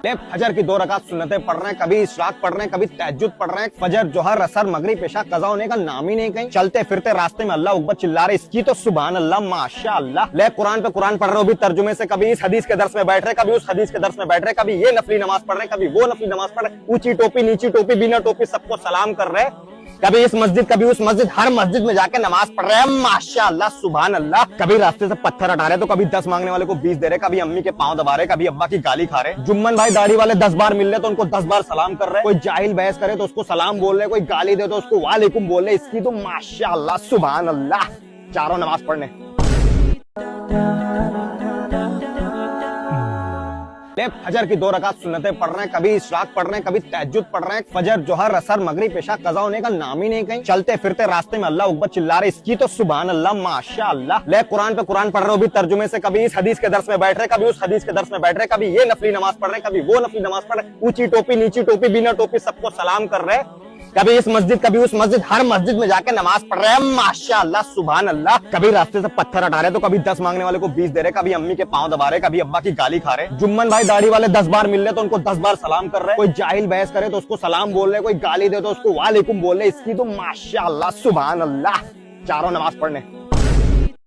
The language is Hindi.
ले फजर की 2 रकात सुन्नतें पढ़ रहे हैं, कभी इशराक पढ़ रहे हैं, कभी तहज्जुद पढ़ रहे हैं। फजर, जोहर, असर, मगरिब, पेशा कज़ा होने का नाम ही नहीं कहीं। चलते फिरते रास्ते में अल्लाह अकबर चिल्ला रहे, इसकी तो सुभान अल्लाह माशा अल्लाह। ले कुरान पे कुरान पढ़ रहे हो भी तर्जुमे से, कभी इस हदीस के दर्स में बैठ रहे, कभी उस हदीस के दर्स में बैठ रहे, कभी ये नफली नमाज पढ़ रहे, कभी वो नफली नमाज पढ़ रहे, ऊंची टोपी नीची टोपी बिना टोपी सबको सलाम कर रहे, कभी इस मस्जिद कभी उस मस्जिद, हर मस्जिद में जाके नमाज पढ़ रहे हैं माशा अल्लाह सुभान अल्लाह। कभी रास्ते से पत्थर हटा रहे तो कभी 10 मांगने वाले को 20 दे रहे, कभी अम्मी के पांव दबा रहे, कभी अब्बा की गाली खा रहे। जुम्मन भाई दाढ़ी वाले 10 बार मिल रहे तो उनको 10 बार सलाम कर रहे। कोई जाहिल बहस करे तो उसको सलाम बोल रहे, कोई गाली दे तो उसको वालेकुम बोल रहे। इसकी तो माशा अल्लाह सुभान अल्लाह। चारों नमाज पढ़ने। ले फजर की 2 रकात सुन्नतें पढ़ रहे हैं, कभी इशराक पढ़ रहे हैं, कभी तहज्जुद पढ़ रहे हैं। फजर, जोहर, असर, मगरिब, पेशा कज़ा होने का नाम ही नहीं कहीं। चलते फिरते रास्ते में अल्लाह अकबर चिल्ला रहे, इसकी तो सुभान अल्लाह माशा अल्लाह। ले कुरान पे कुरान पढ़ रहे हो भी तर्जुमे से, कभी इस हदीस के दर्स में बैठ रहे, कभी उस हदीस के दर्स में बैठ रहे, कभी ये नफली नमाज पढ़ रहे, कभी वो नफली नमाज पढ़ रहे, ऊंची टोपी नीची टोपी बिना टोपी सबको सलाम कर रहे, कभी इस मस्जिद कभी उस मस्जिद, हर मस्जिद में जाके नमाज पढ़ रहे हैं माशा अल्लाह सुभान अल्लाह। कभी रास्ते से पत्थर हटा रहे तो कभी 10 मांगने वाले को 20 दे रहे, कभी अम्मी के पांव दबा रहे, कभी अब्बा की गाली खा रहे। जुम्मन भाई दाढ़ी वाले 10 बार मिल रहे तो उनको 10 बार सलाम कर रहे। कोई जाहिल बहस करे तो उसको सलाम बोल रहे, कोई गाली दे तो उसको वालेकुम बोल रहे। इसकी तो माशा अल्लाह सुभान अल्लाह। चारों नमाज पढ़ने।